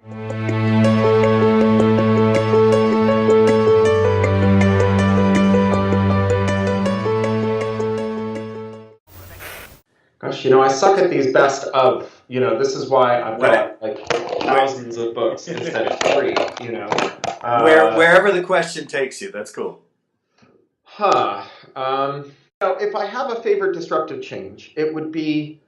Gosh, I suck at these best of. This is why I've got like thousands of books instead of 3. Wherever the question takes you, that's cool. If I have a favorite disruptive change, it would be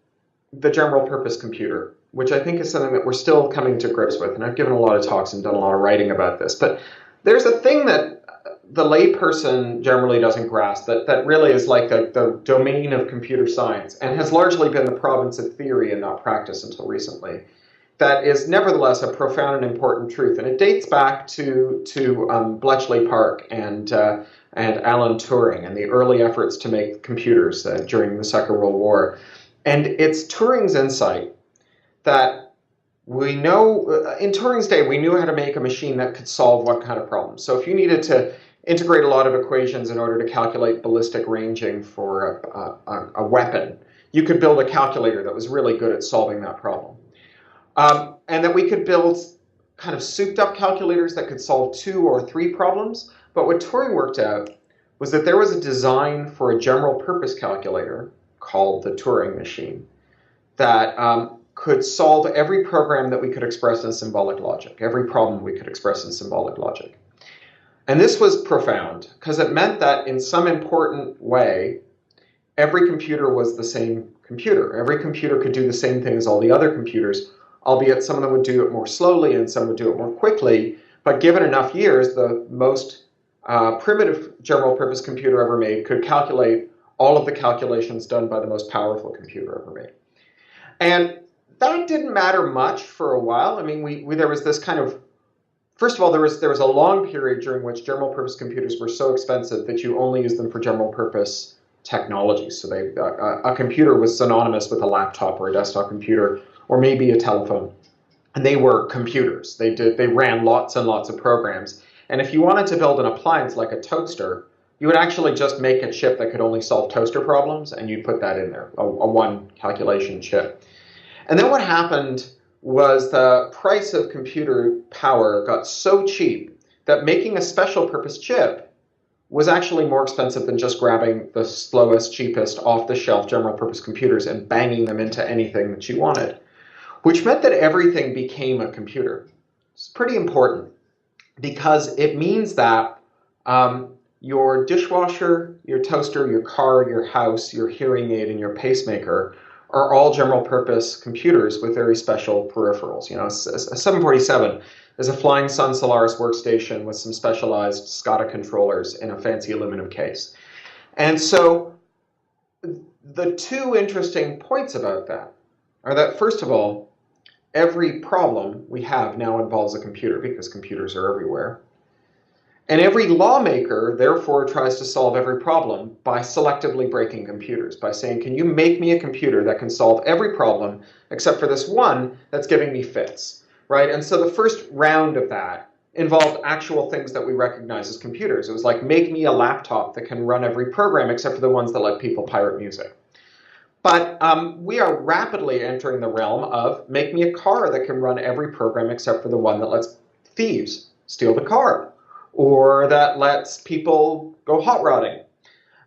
the general purpose computer, which I think is something that we're still coming to grips with. And I've given a lot of talks and done a lot of writing about this. But there's a thing that the layperson generally doesn't grasp that really is like the domain of computer science and has largely been the province of theory and not practice until recently. That is nevertheless a profound and important truth. And it dates back to Bletchley Park and Alan Turing and the early efforts to make computers during the Second World War. And it's Turing's insight that we know, in Turing's day, we knew how to make a machine that could solve what kind of problem. So if you needed to integrate a lot of equations in order to calculate ballistic ranging for a weapon, you could build a calculator that was really good at solving that problem. And that we could build kind of souped up calculators that could solve 2 or 3 problems. But what Turing worked out was that there was a design for a general purpose calculator called the Turing machine that could solve every program that we could express in symbolic logic, every problem we could express in symbolic logic. And this was profound because it meant that in some important way, every computer was the same computer. Every computer could do the same thing as all the other computers, albeit some of them would do it more slowly and some would do it more quickly. But given enough years, the most primitive general purpose computer ever made could calculate all of the calculations done by the most powerful computer ever made. And that didn't matter much for a while. I mean, there was this kind of, first of all, there was a long period during which general purpose computers were so expensive that you only used them for general purpose technology. So a computer was synonymous with a laptop or a desktop computer or maybe a telephone. And they were computers. They ran lots and lots of programs. And if you wanted to build an appliance like a toaster, you would actually just make a chip that could only solve toaster problems, and you'd put that in there, a one calculation chip. And then what happened was the price of computer power got so cheap that making a special purpose chip was actually more expensive than just grabbing the slowest, cheapest, off-the-shelf general purpose computers and banging them into anything that you wanted, which meant that everything became a computer. It's pretty important because it means that your dishwasher, your toaster, your car, your house, your hearing aid, and your pacemaker are all general purpose computers with very special peripherals. A 747 is a Flying Sun Solaris workstation with some specialized SCADA controllers in a fancy aluminum case. And so the 2 interesting points about that are that, first of all, every problem we have now involves a computer because computers are everywhere. And every lawmaker, therefore, tries to solve every problem by selectively breaking computers, by saying, can you make me a computer that can solve every problem except for this one that's giving me fits, right? And so the first round of that involved actual things that we recognize as computers. It was like, make me a laptop that can run every program except for the ones that let people pirate music. But we are rapidly entering the realm of make me a car that can run every program except for the one that lets thieves steal the car, or that lets people go hot rodding.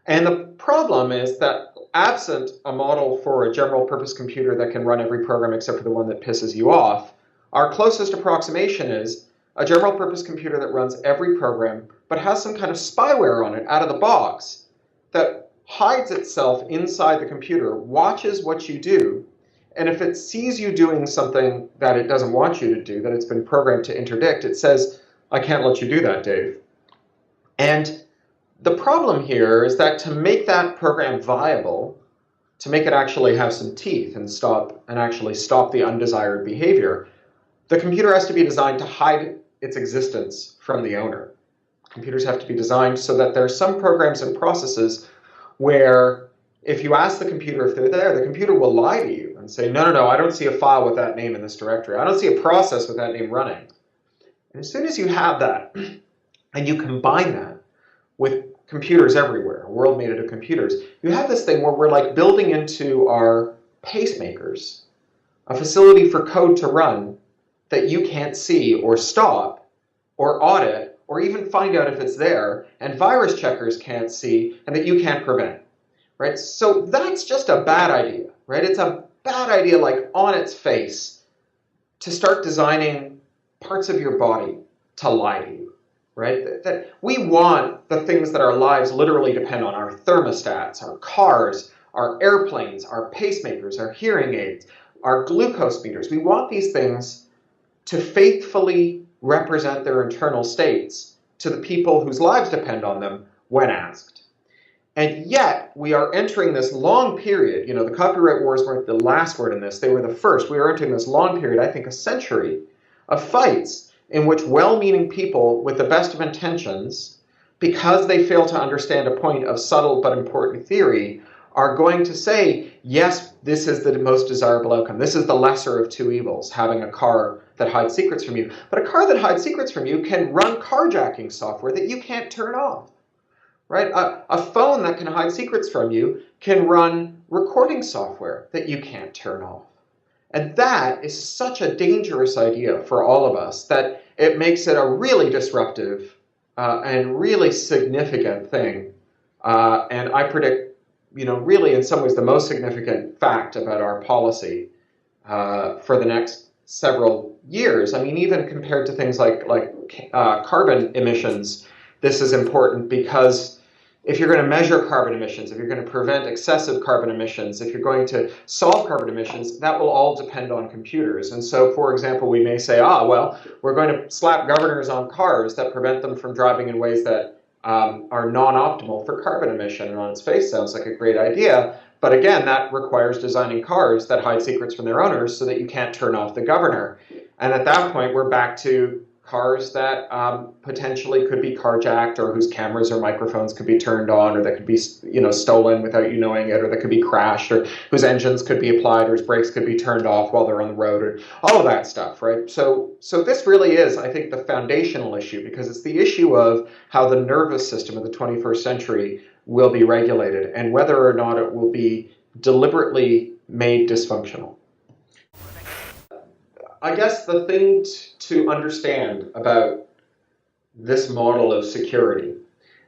And the problem is that absent a model for a general purpose computer that can run every program except for the one that pisses you off, our closest approximation is a general purpose computer that runs every program but has some kind of spyware on it out of the box that hides itself inside the computer, watches what you do, and if it sees you doing something that it doesn't want you to do, that it's been programmed to interdict, it says, I can't let you do that, Dave. And the problem here is that to make that program viable, to make it actually have some teeth and actually stop the undesired behavior, the computer has to be designed to hide its existence from the owner. Computers have to be designed so that there are some programs and processes where if you ask the computer if they're there, the computer will lie to you and say, no, I don't see a file with that name in this directory. I don't see a process with that name running. And as soon as you have that, and you combine that with computers everywhere, a world made out of computers, you have this thing where we're like building into our pacemakers a facility for code to run that you can't see or stop or audit or even find out if it's there, and virus checkers can't see, and that you can't prevent, right? So that's just a bad idea, right? It's a bad idea, like on its face, to start designing parts of your body to lie to you, right? That we want the things that our lives literally depend on, our thermostats, our cars, our airplanes, our pacemakers, our hearing aids, our glucose meters. We want these things to faithfully represent their internal states to the people whose lives depend on them when asked. And yet, we are entering this long period. You know, the copyright wars weren't the last word in this. They were the first. We are entering this long period, I think a century, of fights in which well-meaning people with the best of intentions, because they fail to understand a point of subtle but important theory, are going to say, yes, this is the most desirable outcome. This is the lesser of two evils, having a car that hides secrets from you. But a car that hides secrets from you can run carjacking software that you can't turn off, right? A phone that can hide secrets from you can run recording software that you can't turn off. And that is such a dangerous idea for all of us that it makes it a really disruptive and really significant thing. And I predict, you know, really in some ways the most significant fact about our policy for the next several years. I mean, even compared to things like carbon emissions, this is important because if you're going to measure carbon emissions, if you're going to prevent excessive carbon emissions, if you're going to solve carbon emissions, that will all depend on computers. And so, for example, we may say, well, we're going to slap governors on cars that prevent them from driving in ways that are non-optimal for carbon emission. And on its face, sounds like a great idea. But again, that requires designing cars that hide secrets from their owners so that you can't turn off the governor. And at that point, we're back to cars that potentially could be carjacked, or whose cameras or microphones could be turned on, or that could be, you know, stolen without you knowing it, or that could be crashed, or whose engines could be applied, or whose brakes could be turned off while they're on the road, or all of that stuff, right? So this really is, I think, the foundational issue, because it's the issue of how the nervous system of the 21st century will be regulated, and whether or not it will be deliberately made dysfunctional. I guess the thing to understand about this model of security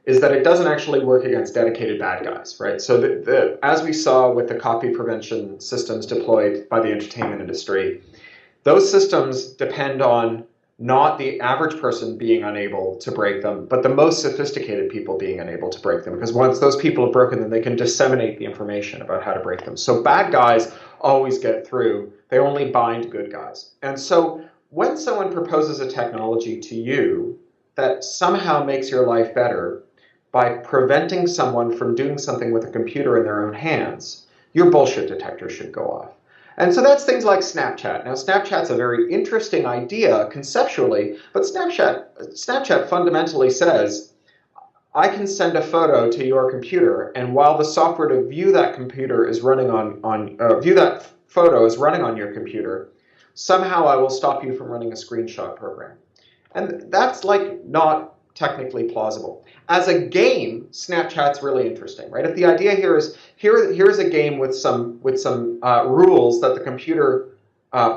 is that it doesn't actually work against dedicated bad guys, right? So as we saw with the copy prevention systems deployed by the entertainment industry, those systems depend on not the average person being unable to break them, but the most sophisticated people being unable to break them. Because once those people have broken them, they can disseminate the information about how to break them. So bad guys always get through. They only bind good guys. And so when someone proposes a technology to you that somehow makes your life better by preventing someone from doing something with a computer in their own hands, your bullshit detector should go off. And so that's things like Snapchat. Now, Snapchat's a very interesting idea conceptually, but Snapchat fundamentally says, I can send a photo to your computer, and while the software to view that computer is running view that photo is running on your computer, somehow I will stop you from running a screenshot program. And that's like not technically plausible. As a game, Snapchat's really interesting, right? If the idea here is here's a game with some rules that the computer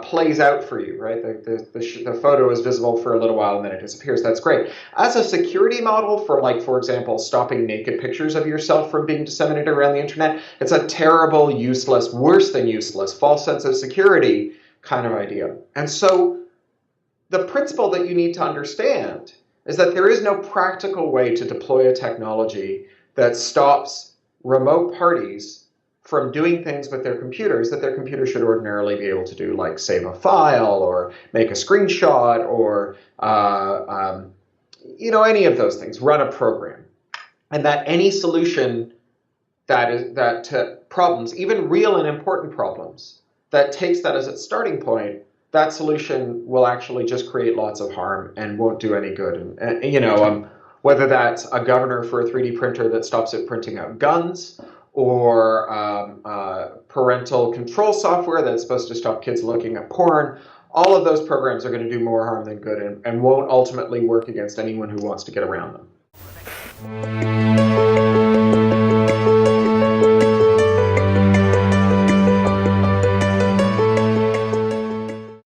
plays out for you, right? The photo is visible for a little while and then it disappears. That's great. As a security model for, like, for example, stopping naked pictures of yourself from being disseminated around the internet, it's a terrible, useless, worse than useless, false sense of security kind of idea. And so the principle that you need to understand is that there is no practical way to deploy a technology that stops remote parties from doing things with their computers that their computer should ordinarily be able to do, like save a file or make a screenshot or any of those things, run a program. And that any solution that to problems, even real and important problems, that takes that as its starting point, that solution will actually just create lots of harm and won't do any good. And whether that's a governor for a 3D printer that stops it printing out guns, or parental control software that's supposed to stop kids looking at porn, all of those programs are going to do more harm than good and won't ultimately work against anyone who wants to get around them.